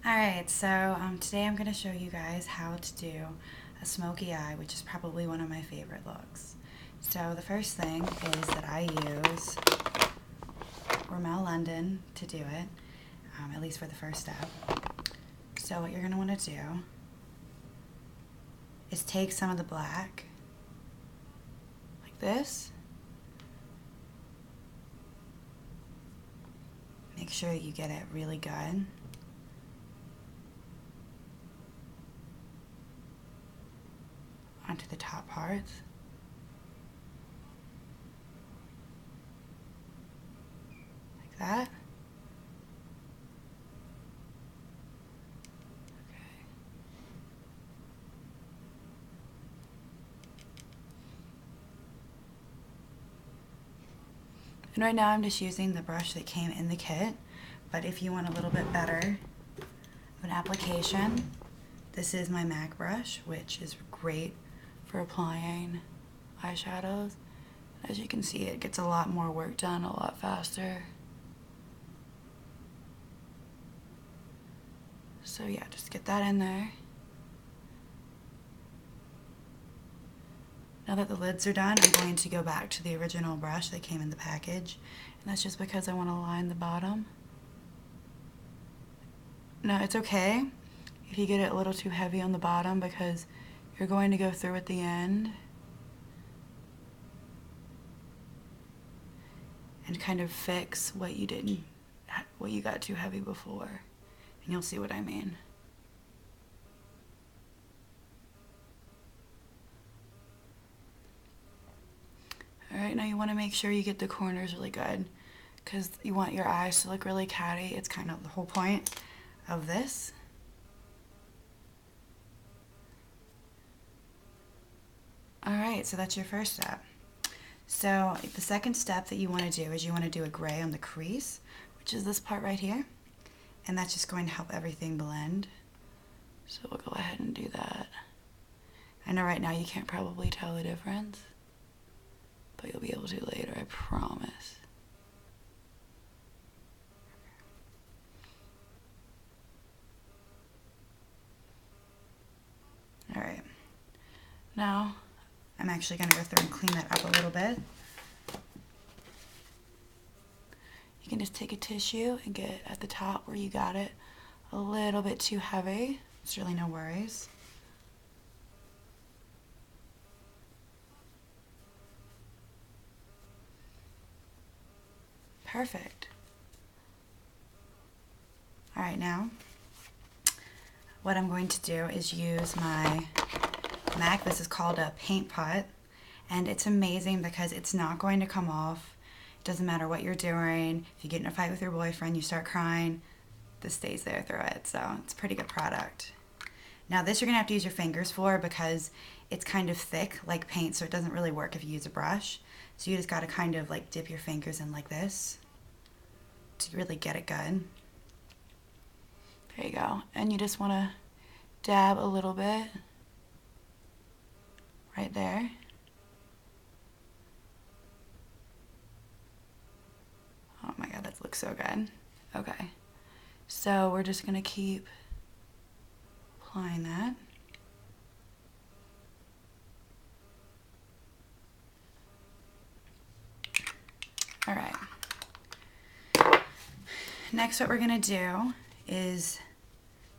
Alright, so today I'm going to show you guys how to do a smoky eye, which is probably one of my favorite looks. So the first thing is that I use Rimmel London to do it, at least for the first step. So what you're going to want to do is take some of the black, like this. Make sure that you get it really good. Onto the top parts. Like that. Okay. And right now I'm just using the brush that came in the kit, but if you want a little bit better of an application, this is my MAC brush, which is great for applying eyeshadows. As you can see, it gets a lot more work done a lot faster. So yeah, just get that in there. Now that the lids are done, I'm going to go back to the original brush that came in the package, and that's just because I want to line the bottom. Now it's okay if you get it a little too heavy on the bottom because you're going to go through at the end and kind of fix what you got too heavy before, and you'll see what I mean. Alright, now you want to make sure you get the corners really good because you want your eyes to look really catty. It's kind of the whole point of this. Alright, so that's your first step. So the second step that you want to do is you want to do a gray on the crease, which is this part right here. And that's just going to help everything blend. So we'll go ahead and do that. I know right now you can't probably tell the difference, but you'll be able to later, I promise. Alright. Now, I'm actually going to go through and clean that up a little bit. You can just take a tissue and get at the top where you got it a little bit too heavy. It's really no worries. Perfect. Alright, now what I'm going to do is use my MAC. This is called a paint pot, and it's amazing because it's not going to come off. It doesn't matter what you're doing. If you get in a fight with your boyfriend, you start crying, this stays there through it, so it's a pretty good product. Now this you're gonna have to use your fingers for because it's kind of thick like paint, so it doesn't really work if you use a brush. So you just gotta kind of like dip your fingers in like this to really get it good. There you go. And you just wanna dab a little bit right there. Oh my god, that looks so good. Okay, so we're just gonna keep applying that. All right. Next, what we're gonna do is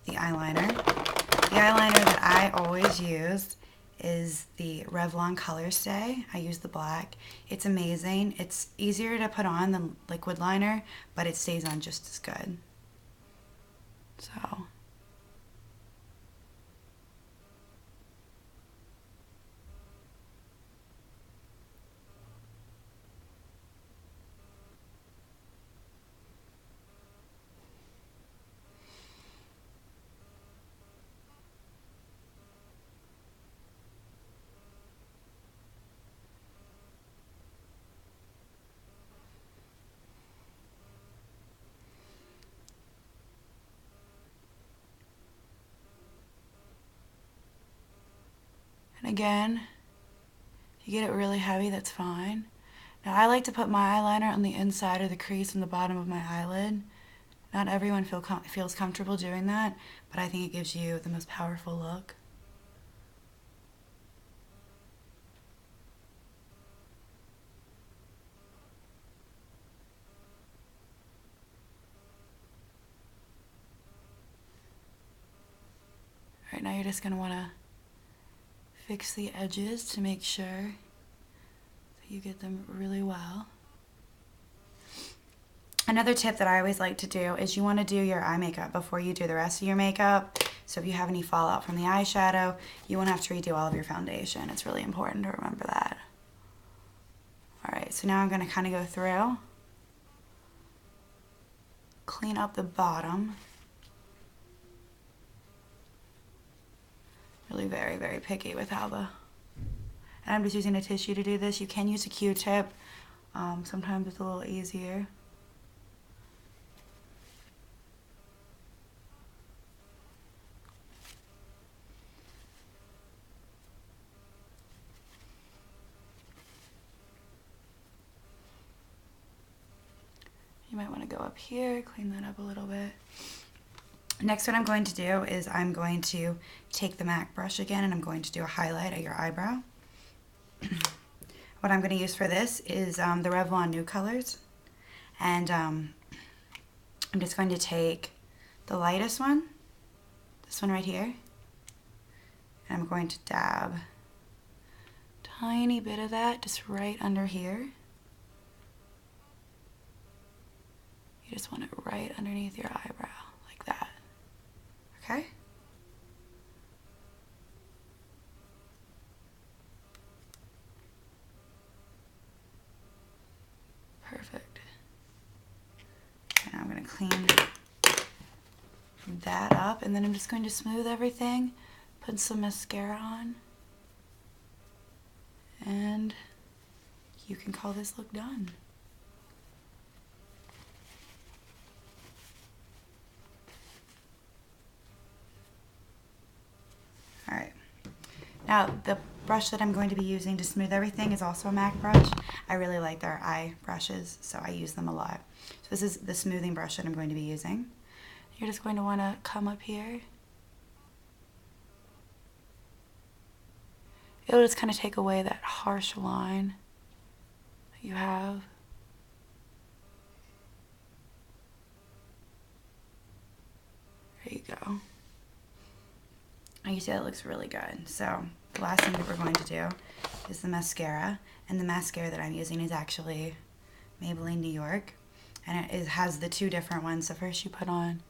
the eyeliner. The eyeliner that I always use is the Revlon Color Stay. I use the black. It's amazing. It's easier to put on than liquid liner, but it stays on just as good. So and again, if you get it really heavy, that's fine. Now I like to put my eyeliner on the inside of the crease and the bottom of my eyelid, Not everyone feels comfortable doing that, but I think it gives you the most powerful look. All right, now you're just going to want to fix the edges to make sure that you get them really well. Another tip that I always like to do is you want to do your eye makeup before you do the rest of your makeup. So if you have any fallout from the eyeshadow, you won't have to redo all of your foundation. It's really important to remember that. All right, so now I'm going to kind of go through, clean up the bottom. Really very, very picky with how and I'm just using a tissue to do this. You can use a Q-tip. Sometimes it's a little easier. You might want to go up here, clean that up a little bit. Next, what I'm going to do is I'm going to take the MAC brush again and I'm going to do a highlight of your eyebrow. What I'm going to use for this is the Revlon New Colors. And I'm just going to take the lightest one, this one right here, and I'm going to dab a tiny bit of that just right under here. You just want it right underneath your eyebrow, like that. Okay? Perfect. Okay, now I'm going to clean that up, and then I'm just going to smooth everything, put some mascara on, and you can call this look done. Alright, now the brush that I'm going to be using to smooth everything is also a MAC brush. I really like their eye brushes, so I use them a lot. So this is the smoothing brush that I'm going to be using. You're just going to want to come up here. It'll just kind of take away that harsh line that you have. There you go. And you see that looks really good. So the last thing that we're going to do is the mascara. And the mascara that I'm using is actually Maybelline New York. And it has the two different ones. So first you put on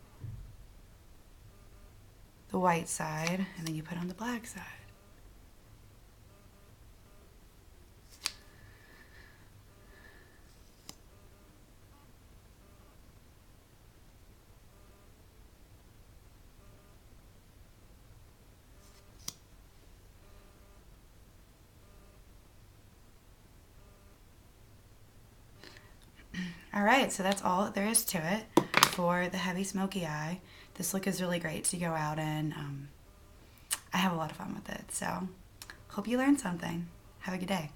the white side, and then you put on the black side. Alright, so that's all there is to it for the Heavy Smokey Eye. This look is really great to go out in. I have a lot of fun with it, so hope you learned something. Have a good day.